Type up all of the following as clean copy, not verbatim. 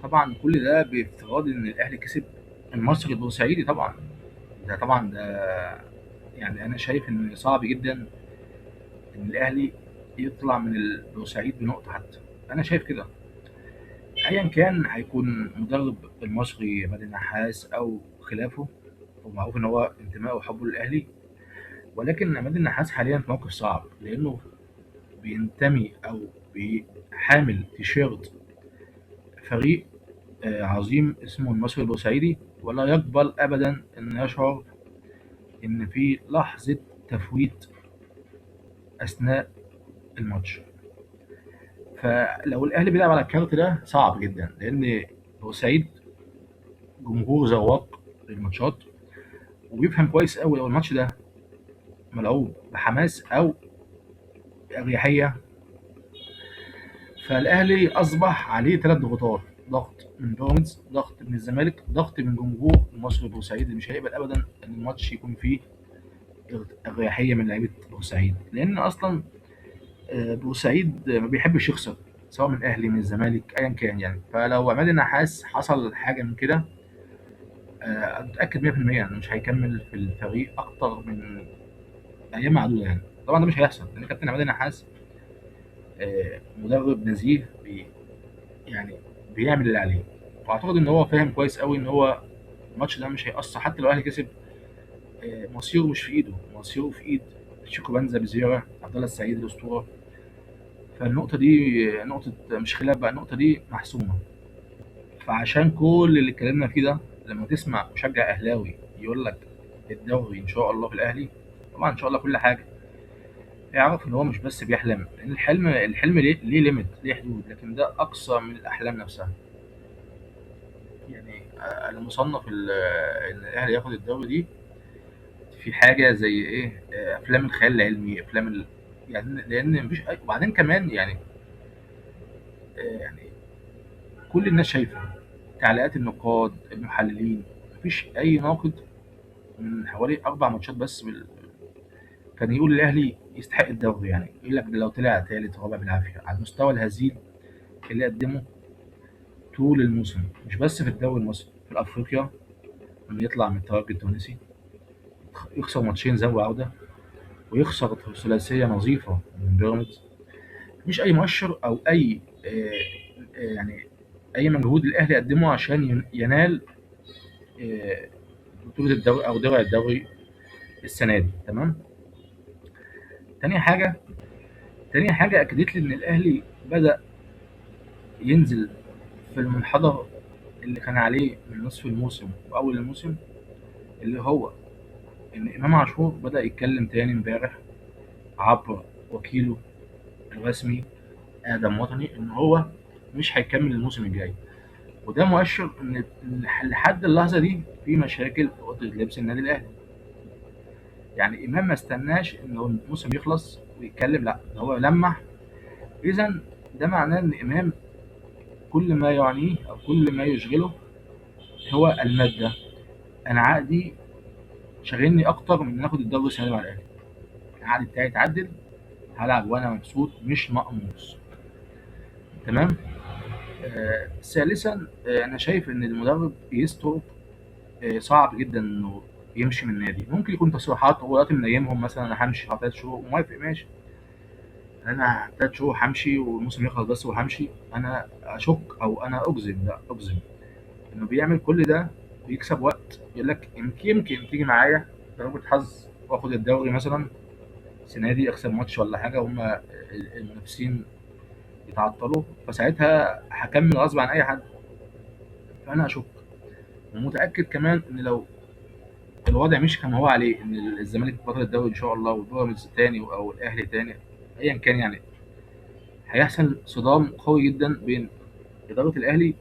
طبعا كل ده بافتراض ان الاهلي كسب المصري البورسعيدي طبعا. ده يعني انا شايف ان صعب جدا ان الاهلي يطلع من البورسعيد بنقطه حتى. انا شايف كده. ايا كان هيكون مدرب المصري عماد النحاس او خلافه، ومعروف ان هو انتمائه وحبه للاهلي، ولكن عماد النحاس حاليا في موقف صعب لانه بينتمي او بيحامل تيشيرت فريق عظيم اسمه المصري البورسعيدي، ولا يقبل ابدا ان يشعر ان في لحظه تفويت اثناء الماتش. فلو الاهلي بيلعب على الكارت ده صعب جدا، لان بورسعيد جمهور ذواق للماتشات، وبيفهم كويس قوي لو الماتش ده ملعوب بحماس او باريحيه. فالاهلي اصبح عليه ثلاث ضغوطات: ضغط من بيراميدز، ضغط من الزمالك، ضغط من جمهور المصري البورسعيدي اللي مش هيقبل ابدا ان الماتش يكون فيه اريحيه من لعيبه بورسعيد، لان اصلا بورسعيد ما بيحبش يخسر، سواء من الاهلي من الزمالك ايا كان يعني. فلو عماد النحاس حصل حاجه من كده، انا متاكد 100% انه مش هيكمل في الفريق اكتر من ايام معدوده يعني. طبعا ده مش هيحصل لان كابتن عماد النحاس مدرب نزيه، يعني بيعمل اللي عليه. واعتقد ان هو فاهم كويس قوي ان هو الماتش ده مش هيأثر حتى لو الاهلي كسب. مصيره مش في ايده، مصيره في ايد شيكو بنزا بزيرة، عبد الله السعيد الاسطوره. فالنقطه دي نقطه مش خلاف بقى، النقطه دي محسومه. فعشان كل اللي اتكلمنا فيه ده، لما تسمع مشجع اهلاوي يقول لك الدوري ان شاء الله في الاهلي، طبعا ان شاء الله كل حاجه، اعرف ان هو مش بس بيحلم، لان الحلم ليه ليميت، ليه حدود، لكن ده اقصى من الاحلام نفسها. يعني انا مصنف ان الاهلي ياخد الدوري دي في حاجه زي ايه، افلام الخيال العلمي، يعني لان مفيش وبعدين كمان يعني يعني كل الناس شايفه، تعليقات النقاد المحللين، مفيش اي ناقد من حوالي اربع ماتشات بس كان يقول الاهلي يستحق الدوري. يعني يقول لك ده لو طلع ثالث رابع بالعافيه على المستوى الهزيل اللي قدمه طول الموسم، مش بس في الدوري المصري، في افريقيا، انه يطلع من الترجي التونسي، يخسر ماتشين ذهاب وعوده، ويخسر ثلاثيه نظيفه من بيراميدز. مش اي مؤشر او اي يعني اي مجهود الاهلي قدمه عشان ينال آه، بطوله الدوري او درع الدوري السنه دي. تمام. تاني حاجه تاني حاجه اكدت لي ان الاهلي بدا ينزل في المنحدر اللي كان عليه من نصف الموسم واول الموسم، اللي هو ان امام عاشور بدا يتكلم تاني امبارح عبر وكيله الرسمي ادم وطني ان هو مش هيكمل الموسم الجاي. وده مؤشر إن لحد اللحظه دي في مشاكل في اوضه لبس النادي الاهلي. يعني امام ما استناش ان الموسم يخلص ويتكلم، لا ده هو لمح. اذا ده معناه ان امام كل ما يعنيه او كل ما يشغله هو الماده. انا عقدي شاغلني اكتر من ناخد الدوري السنه دي مع الاهلي. العقد بتاعي اتعدل، هلعب وانا مبسوط مش مقموص. تمام. ثالثا انا شايف ان المدرب يستر صعب جدا انه يمشي من النادي. ممكن يكون تصريحات هو دلوقتي منيمهم، مثلا انا همشي بعد 3 شهور، موافق ماشي. انا 3 شهور همشي والموسم يخلص بس وهمشي. انا اشك او انا اجزم، لا اجزم انه بيعمل كل ده ويكسب وقت. يقول لك يمكن تيجي معايا ضربة حظ واخد الدوري مثلا السنه دي، اكسب ماتش ولا حاجه، هما المنافسين يتعطلوا، فساعتها هكمل غصب عن اي حد. فانا اشك ومتاكد كمان ان لو الوضع مش كما هو عليه، ان الزمالك بطل الدوري ان شاء الله وبيراميدز تاني او الاهلي تاني ايا كان يعني، هيحصل صدام قوي جدا بين اداره الاهلي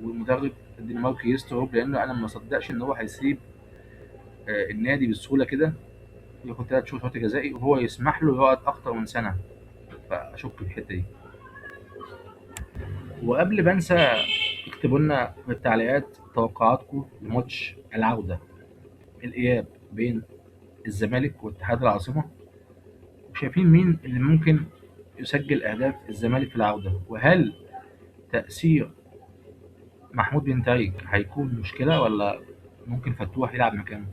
والمدرب الدنماركي يستروب، لانه انا ما صدقش ان هو هيسيب النادي بسهوله كده، ياخد 3 شهور شرط جزائي وهو يسمح له يقعد اكتر من سنه. فاشك في الحته دي. وقبل ما انسى، اكتبوا لنا في التعليقات توقعاتكم لماتش العوده، الاياب، بين الزمالك واتحاد العاصمه، وشايفين مين اللي ممكن يسجل اهداف الزمالك في العوده، وهل تاثير محمود بن تايج هيكون مشكلة ولا ممكن فتوح يلعب مكانه؟